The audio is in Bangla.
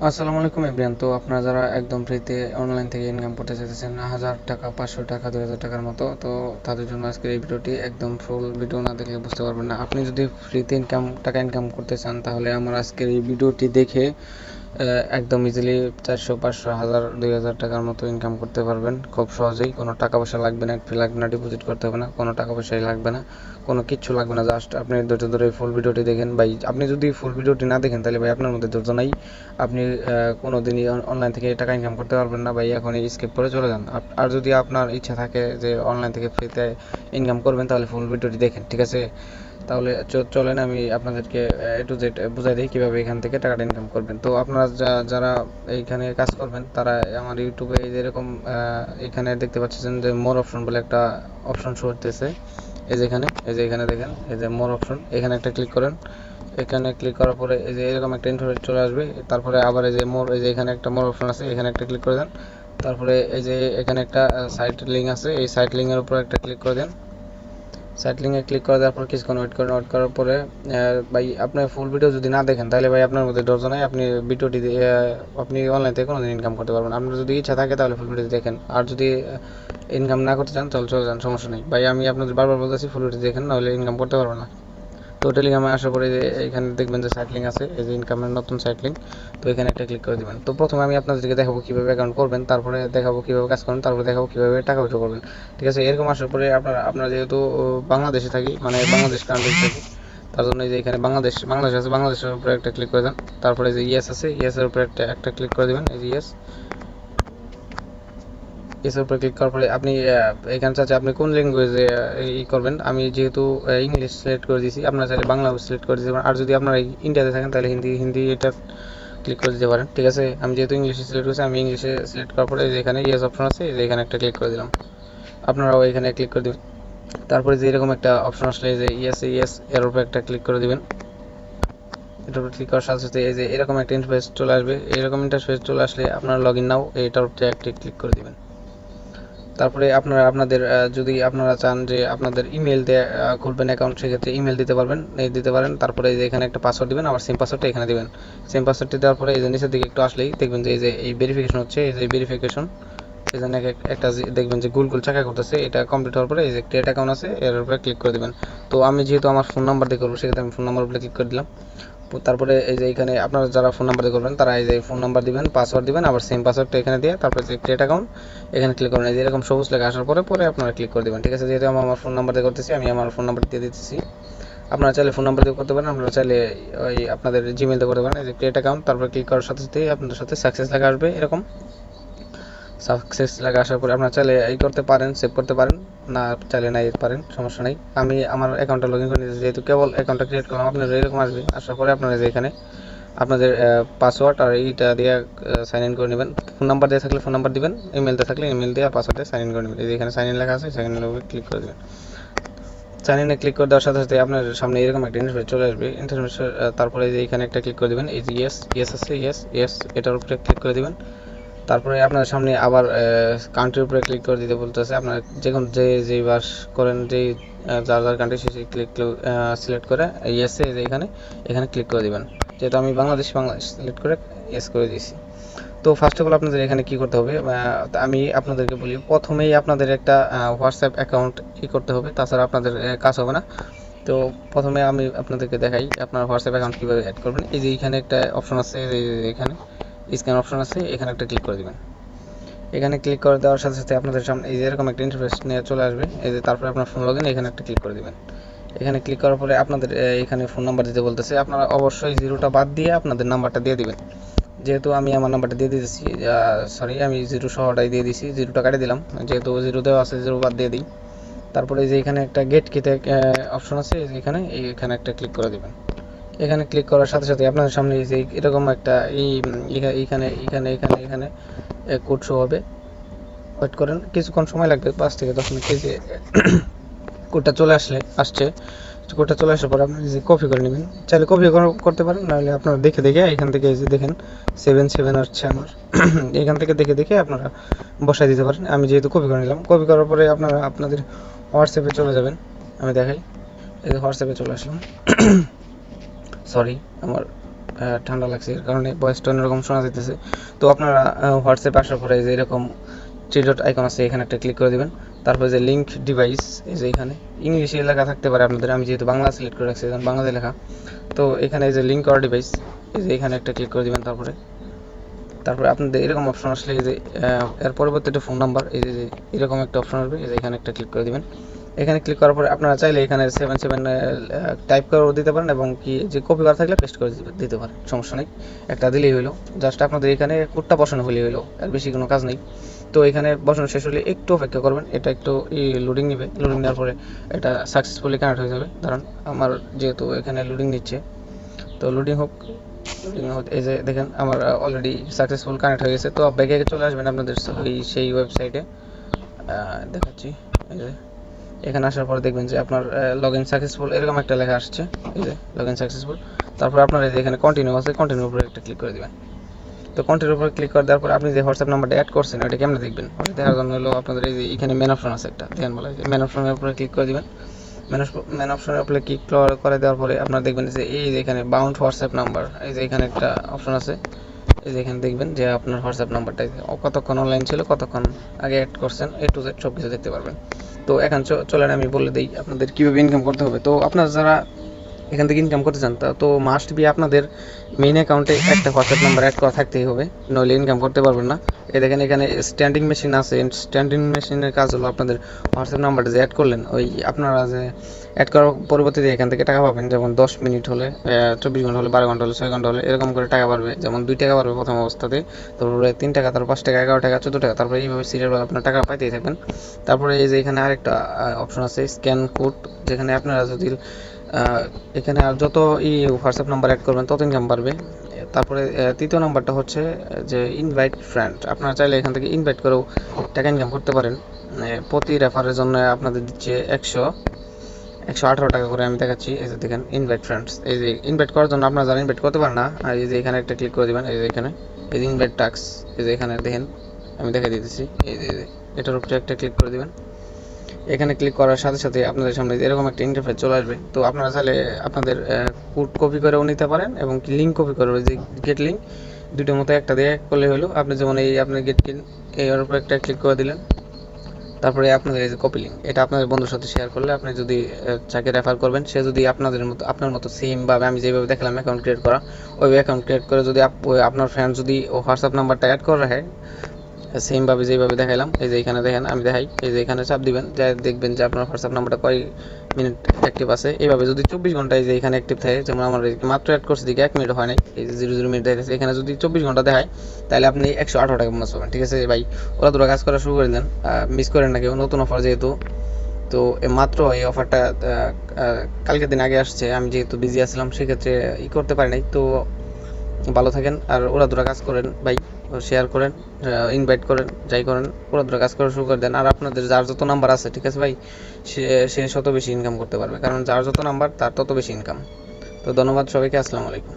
আসসালামু আলাইকুম এভরিওয়ান। তো আপনারা যারা একদম ফ্রিতে অনলাইন থেকে ইনকাম করতে চাইতেছেন 1000 টাকা, 500 টাকা, 2000 টাকার মতো, তো তাদের জন্য আজকের এই ভিডিওটি। একদম ফুল ভিডিও না দেখলে বুঝতে পারবেন না। আপনি যদি ফ্রিতে টাকা ইনকাম করতে চান, তাহলে আমার আজকের এই ভিডিওটি দেখে একদম ইজিলি 400, 500, 1000, 2000 টাকার মতো ইনকাম করতে পারবেন খুব সহজেই। কোনো টাকা পয়সা লাগবে না, ফি লাগবে না, ডিপোজিট করতে হবে না, কোনো টাকা পয়সাই লাগবে না, কোনো কিচ্ছু লাগবে না। জাস্ট আপনি ধৈর্য ধরে ফুল ভিডিওটি দেখেন ভাই। আপনি যদি ফুল ভিডিওটি না দেখেন, তাহলে ভাই আপনার মধ্যে ধৈর্য নাই। আপনি কোনো দিনই অনলাইন থেকে টাকা ইনকাম করতে পারবেন না ভাই। এখনই স্কিপ করে চলে যান। আর যদি আপনার ইচ্ছা থাকে যে অনলাইন থেকে ফ্রিতে ইনকাম করবেন, তাহলে ফুল ভিডিওটি দেখেন, ঠিক আছে? তাহলে চলেন আমি আপনাদেরকে এ টু জেড বুঝাই দিই কীভাবে এখান থেকে টাকাটা ইনকাম করবেন। তো আপনারা যারা এইখানে কাজ করবেন, তারা আমার ইউটিউবে এই যেরকম এখানে দেখতে পাচ্ছেন যে মোর অপশন বলে একটা অপশন শো হতেছে। এই যে এখানে দেখেন, এই যে মোর অপশন, এখানে একটা ক্লিক করেন। এখানে ক্লিক করার পরে এই যে এরকম একটা ইন্টারফেস চলে আসবে। তারপরে আবার এই যে মোর, এই যে এখানে একটা মোর অপশন আছে, এখানে একটা ক্লিক করে দেন। তারপরে এই যে এখানে একটা সাইট লিঙ্ক আছে, এই সাইট লিঙ্কের উপর একটা ক্লিক করে দেন। সাইট লিঙ্কে ক্লিক করে দেওয়ার পর কিছুক্ষণ ওয়েট করেন। ওয়েট করার পরে ভাই আপনার ফুল ভিডিও যদি না দেখেন, তাহলে ভাই আপনার মধ্যে ধৈর্য নাই। আপনি ভিডিওটি আপনি অনলাইন থেকে কোনোদিন ইনকাম করতে পারবেন। আপনার যদি ইচ্ছা থাকে, তাহলে ফুল ভিডিও দেখেন। আর যদি ইনকাম না করতে চান, তাহলে চলে যান, সমস্যা নেই ভাই। আমি আপনাদের বারবার বলতেছি ফুল ভিডিও দেখেন, নাহলে ইনকাম করতে পারবেন না। তো টেলিগ্রামে আসার পরে যে এখানে দেখবেন যে সাইট লিঙ্ক আছে, এই যে ইনকামের নতুন সাইট লিঙ্ক। তো এখানে একটা ক্লিক করে দেবেন। তো প্রথমে আমি আপনাদেরকে দেখাবো কীভাবে অ্যাকাউন্ট করবেন, তারপরে দেখাবো কীভাবে কাজ করবেন, তারপরে দেখাবো কীভাবে টাকা উইথড্র করবেন, ঠিক আছে? এরকম আসার পরে আপনারা যেহেতু বাংলাদেশে থাকি, মানে বাংলাদেশ কান্ট্রি থাকি, তার জন্য এই যে এখানে বাংলাদেশ আছে, বাংলাদেশের উপরে একটা ক্লিক করে দেন। তারপরে যে ইয়েস আছে, ইয়েসের উপরে একটা ক্লিক করে দেবেন, এই যে ইয়েস। এসের উপরে ক্লিক করার পরে আপনি এখানে চাচ্ছে আপনি কোন ল্যাঙ্গুয়েজে করবেন। আমি যেহেতু ইংলিশ সিলেক্ট করে দিয়েছি, আপনারা চাইলে বাংলা সিলেক্ট করে দিতে পারেন। আর যদি আপনারা ইন্ডিয়াতে থাকেন, তাহলে হিন্দি এটা ক্লিক করে দিতে পারেন, ঠিক আছে? আমি যেহেতু ইংলিশে সিলেক্ট করেছি, আমি ইংলিশে সিলেক্ট করার পরে এখানে ইয়েস অপশন আছে, এখানে একটা ক্লিক করে দিলাম। আপনারাও এখানে ক্লিক করে দেবেন। তারপরে যে এরকম একটা অপশন আসলে যে ইয়েস এর উপরে একটা ক্লিক করে দিবেন। এটার উপর ক্লিক করার সাথে সাথে এই যে এরকম একটা ইন্টারফেস চলে আসবে। এরকম ইন্টারফেস চলে আসলে আপনারা লগ ইন নাও, এটার উপরে একটা ক্লিক করে দিবেন। তারপরে আপনাদের যদি আপনারা চান যে আপনাদের ইমেল দিয়ে খুলবেন অ্যাকাউন্ট, সেক্ষেত্রে ইমেল দিতে পারেন। তারপরে এই যে এখানে একটা পাসওয়ার্ড দিবেন, আবার সেম পাসওয়ার্ডটা এখানে দিবেন। সেম পাসওয়ার্ডটি দেওয়ার পরে এই যে নিচের দিকে একটু আসলেই দেখবেন যে এই ভেরিফিকেশন হচ্ছে, এই যে ভেরিফিকেশন, এখানে একটা দেখবেন যে গোল চাকা করতেছে। এটা কমপ্লিট হওয়ার পরে এই যে ক্রিয়েট অ্যাকাউন্ট আছে, এর উপরে ক্লিক করে দেবেন। তো আমি যেহেতু আমার ফোন নাম্বার দিয়ে করবো, সেক্ষেত্রে আমি ফোন নাম্বার উপরে ক্লিক করে দিলাম। তারপরে এই যে এখানে আপনারা যারা ফোন নাম্বার দিয়ে করবেন, তারা এই যে ফোন নাম্বার দিবেন, পাসওয়ার্ড দিবেন, আবার সেম পাসওয়ার্ডটা এখানে দিয়ে তারপরে যে ক্রিয়েট অ্যাকাউন্ট এখানে ক্লিক করবেন। এই যে এরকম সবুজ লেখা আসার পরে আপনারা ক্লিক করে দেবেন, ঠিক আছে? যেহেতু আমি আমার ফোন নাম্বার দিয়ে করতেছি, আমি আমার ফোন নাম্বার দিয়ে দিতেছি। আপনারা চাইলে ফোন নাম্বার দিয়ে করতে পারেন, আপনারা চাইলে ওই আপনাদের জিমেল দিয়ে করতে পারেন। এই যে ক্রিয়েট অ্যাকাউন্ট, তারপরে ক্লিক করার সাথে সাথেই আপনাদের সাথে সাকসেস লেখা আসবে। এরকম সাকসেস লেখা আসার পরে আপনারা চাইলে করতে পারেন, সেভ করতে পারেন, না চাইলে নাই পারেন, সমস্যা নেই। আমি আমার অ্যাকাউন্টটা লগ ইন করে নিয়েছি, যেহেতু কেবল অ্যাকাউন্টটা ক্রিয়েট করলাম। আপনারা এরকম আসবে, আসার পরে আপনারা যে এখানে আপনাদের পাসওয়ার্ড আর এইটা দিয়ে সাইন ইন করে নেবেন। ফোন নাম্বার দিয়ে থাকলে ফোন নাম্বার দিবেন, ইমেল দিয়ে থাকলে ইমেল দিয়ে পাসওয়ার্ড দিয়ে সাইন ইন করে নেবেন। এই যে এখানে সাইন ইন লেখা আছে, সাইন ইনের উপরে ক্লিক করে দেবেন। সাইন ইনে ক্লিক করে দেওয়ার সাথে সাথে আপনার সামনে এরকম একটা ইন্টারফেস চলে আসবে। ইন্টারফেস তারপরে যে এখানে একটা ক্লিক করে দেবেন, এই যে ইয়েস আছে, ইয়েস এটার উপরে ক্লিক করে দেবেন। তারপরে আপনার সামনে আবার কান্ট্রির উপরে ক্লিক করে দিতে বলতেছে। আপনার যেই বাস করেন, যার কান্ট্রি, সেই সিলেক্ট করে ইয়েসে এখানে ক্লিক করে দেবেন। যেহেতু আমি বাংলাদেশ সিলেক্ট করে ইয়েস করে দিয়েছি। তো ফার্স্ট অফ অল আপনাদের এখানে কি করতে হবে, আমি আপনাদেরকে বলি, প্রথমেই আপনাদের একটা হোয়াটসঅ্যাপ অ্যাকাউন্ট করতে হবে, তাছাড়া আপনাদের কাজ হবে না। তো প্রথমে আমি আপনাদেরকে দেখাই আপনার হোয়াটসঅ্যাপ অ্যাকাউন্ট কীভাবে অ্যাড করবেন। এই যে এখানে একটা অপশন আছে, এখানে স্ক্যান অপশন আছে, এখানে একটা ক্লিক করে দেবেন। এখানে ক্লিক করে দেওয়ার সাথে সাথে আপনাদের সামনে এই যে এরকম একটা ইন্টারফেস নিয়ে চলে আসবে। এই যে তারপরে আপনার ফোন লগইন, এখানে একটা ক্লিক করে দেবেন। এখানে ক্লিক করার পরে আপনাদের এখানে ফোন নাম্বার দিতে বলতেছে। আপনারা অবশ্যই জিরোটা বাদ দিয়ে আপনাদের নাম্বারটা দিয়ে দিবেন। যেহেতু আমি আমার নাম্বারটা দিয়ে দিয়েছি, সরি, আমি জিরো সহটাই দিয়ে দিয়েছি, জিরোটা কাটে দিলাম। যেহেতু জিরো দেওয়া আছে, জিরো বাদ দিয়ে দিই। তারপরে যে এখানে একটা গেট কিতে অপশন আছে, এখানে একটা ক্লিক করে দেবেন। এখানে ক্লিক করার সাথে সাথে আপনাদের সামনে যে এরকম একটা এখানে কোড শো হবে। ওয়েট করেন, কিছুক্ষণ সময় লাগবে, 5 থেকে 10 মিনিট। এই যে কোডটা আসছে। কোডটা চলে আসার পর আপনি যে কপি করে নেবেন, চাইলে কপি করতে পারেন, নাহলে আপনারা দেখে এখান থেকে এই যে দেখেন 77 আসছে আমার এখান থেকে দেখে আপনারা বসাই দিতে পারেন। আমি যেহেতু কপি করে নিলাম, কপি করার পরে আপনারা আপনাদের হোয়াটসঅ্যাপে চলে যাবেন। আমি দেখাই, এই যে হোয়াটসঅ্যাপে চলে আসলাম। সরি, আমার ঠান্ডা লাগছে, এর কারণে ভয়েসটা অন্যরকম শোনা যেতেছে। তো আপনারা হোয়াটসঅ্যাপে আসার পরে যে এরকম থ্রি ডট আইকন আছে, এখানে একটা ক্লিক করে দিবেন। তারপরে যে লিঙ্ক ডিভাইস, এই যে এখানে ইংলিশে লেখা থাকতে পারে আপনাদের, আমি যেহেতু বাংলা সিলেক্ট করে রাখছি বাংলাতে লেখা। তো এখানে যে লিঙ্ক অর ডিভাইস, এই যে এখানে একটা ক্লিক করে দিবেন। তারপরে আপনাদের এরকম অপশন আসলে এই যে এর পরবর্তী একটা ফোন নাম্বার, এই যে এরকম একটা অপশন আসবে, এই যে এখানে একটা ক্লিক করে দিবেন। এখানে ক্লিক করার পরে আপনারা চাইলে এখানে 77 টাইপ করেও দিতে পারেন, এবং কি যে কপি করা থাকলে পেস্ট করে দিতে পারেন, সমস্যা নেই। একটা দিলেই হলো, জাস্ট আপনাদের এখানে কোডটা বসানো হলেই হলো, আর বেশি কোনো কাজ নেই। তো এখানে বসানো শেষ হলে একটু অপেক্ষা করবেন, এটা একটু লোডিং নেবে। লোডিং নেওয়ার পরে এটা সাকসেসফুলি কানেক্ট হয়ে যাবে। কারণ আমার যেহেতু এখানে লোডিং নিচ্ছে, তো লোডিং হোক। এই যে দেখেন আমার অলরেডি সাকসেসফুল কানেক্ট হয়ে গেছে। তো ব্যাকে চলে আসবেন আপনাদের সেই ওয়েবসাইটে, দেখাচ্ছি। এই যে এখানে আসার পরে দেখবেন যে আপনার লগ ইন সাকসেসফুল এরকম একটা লেখা আসছে, এই যে লগ ইন সাকসেসফুল। তারপর আপনার এই যে এখানে কন্টিনিউ আছে, কন্টিনিউর উপরে একটা ক্লিক করে দেবেন। তো কন্টিনিউর উপরে ক্লিক করে দেওয়ার পরে আপনি যে হোয়াটসঅ্যাপ নাম্বারটা অ্যাড করছেন এটা কেমনে দেখবেন, ওটা দেখার জন্য হলো আপনাদের এই যে এখানে মেন অপশন আছে একটা, দেখেন বলা যে মেন অপশনের উপরে ক্লিক করে দিবেন। মেন অপশনের উপরে ক্লিক করে দেওয়ার পরে আপনারা দেখবেন যে এই যে এখানে বাউন্ড হোয়াটসঅ্যাপ নাম্বার, এই যে এখানে একটা অপশন আছে। এই যে এখানে দেখবেন যে আপনার হোয়াটসঅ্যাপ নাম্বারটা কতক্ষণ অনলাইন ছিল, কতক্ষণ আগে অ্যাড করছেন, এ টু জেড সব কিছু দেখতে পারবেন। তো এখন চলেন আমি বলে দিই আপনাদের কীভাবে ইনকাম করতে হবে। তো আপনারা যারা এখান থেকে ইনকাম করতে চান তো মাস্ট বি আপনাদের মেইন অ্যাকাউন্টে একটা হোয়াটসঅ্যাপ নাম্বার অ্যাড করা থাকতেই হবে, নইলে ইনকাম করতে পারবেন না। এই দেখেন এখানে স্ট্যান্ডিং মেশিন আছে, স্ট্যান্ডিং মেশিনের কাজ হলো আপনাদের হোয়াটসঅ্যাপ নাম্বারটা যে অ্যাড করলেন, ওই আপনারা যে অ্যাড করার পরবর্তীতে এখান থেকে টাকা পাবেন। যেমন 10 মিনিট হলে, 24 ঘন্টা হলে, 12 ঘন্টা হলে, 6 ঘন্টা হলে এরকম করে টাকা পারবে। যেমন 2 টাকা পারবে প্রথম অবস্থাতে, তারপরে 3 টাকা, তারপর 5 টাকা, 11 টাকা, 14 টাকা, তারপরে এইভাবে সিরিয়াল আপনার টাকা পাইতেই থাকবেন। তারপরে এই যে এখানে আরেকটা অপশন আছে স্ক্যান কোড, যেখানে আপনারা যদি এখানে আর যত হোয়াটসঅ্যাপ নাম্বার অ্যাড করবেন তত ইনকাম বাড়বে। তারপরে তৃতীয় নাম্বারটা হচ্ছে যে ইনভাইট ফ্রেন্ড, আপনারা চাইলে এখান থেকে ইনভাইট করেও টাকা ইনকাম করতে পারেন। প্রতি রেফারের জন্য আপনাদের দিচ্ছে 118 টাকা করে, আমি দেখাচ্ছি। এই যে দেখেন ইনভাইট ফ্রেন্ডস, এই যে ইনভাইট করার জন্য আপনারা যারা ইনভাইট করতে পারেন না, আর এই যে এখানে একটা ক্লিক করে দেবেন। এই যে এখানে এই যে ইনভাইট টাস্ক, এই যে এখানে দেখেন আমি দেখে দিতেছি, এই যে এটার উপরে একটা ক্লিক করে দেবেন। এখানে ক্লিক করার সাথে সাথে আপনাদের সামনে এরকম একটা ইন্টারফেস চলে আসবে। তো আপনারা চাইলে আপনাদের কোড কপি করেও নিতে পারেন, এবং লিঙ্ক কপি করে, যে গেট লিঙ্ক দুটোর মতো একটা দিয়ে করলে হলো। আপনি যেমন এই আপনার গেট এর উপরে একটা ক্লিক করে দিলেন, তারপরে আপনাদের এই যে কপি লিঙ্ক, এটা আপনাদের বন্ধুর সাথে শেয়ার করলে, আপনি যদি যাকে রেফার করবেন সে যদি আপনার মতো সেম ভাবে আমি যেভাবে দেখালাম অ্যাকাউন্ট ক্রিয়েট করা, ওই অ্যাকাউন্ট ক্রিয়েট করে যদি আপনার ফ্রেন্ড যদি হোয়াটসঅ্যাপ নাম্বারটা অ্যাড করে রাখে সেমভাবে যেভাবে দেখাইলাম, এই যে এখানে দেখেন আমি দেখাই, এই যে এখানে চাপ দিবেন, যা দেখবেন যে আপনার হোয়াটসঅ্যাপ নাম্বারটা কয় মিনিট অ্যাক্টিভ আছে। এইভাবে যদি 24 ঘন্টায় যে এখানে অ্যাক্টিভ থাকে, যেমন আমার মাত্র অ্যাড করছি দিকে 1 মিনিট হয় নাই, এই যে 00 মিনিট দেখাচ্ছে, এখানে যদি 24 ঘন্টা দেখায় তাহলে আপনি 118 টাকা বোনাস পাবেন। ঠিক আছে ভাই, ওরা দুটো কাজ করা শুরু করে দেন, মিস করেন না কেউ, নতুন অফার যেহেতু। তো মাত্র এই অফারটা কালকের দিন আগে আসছে, আমি যেহেতু বিজি আসলাম সেক্ষেত্রে করতে পারি নাই। তো ভালো থাকেন, আর ওরা দুটো কাজ করেন ভাই, শেয়ার করেন, ইনভাইট করেন, যাই করেন ওরা দুটো কাজ করা শুরু করে দেন। আর আপনাদের যার যত নাম্বার আছে, ঠিক আছে ভাই, সে তত বেশি ইনকাম করতে পারবে, কারণ যার যত নাম্বার তার তত বেশি ইনকাম। তো ধন্যবাদ সবাইকে, আসসালামু আলাইকুম।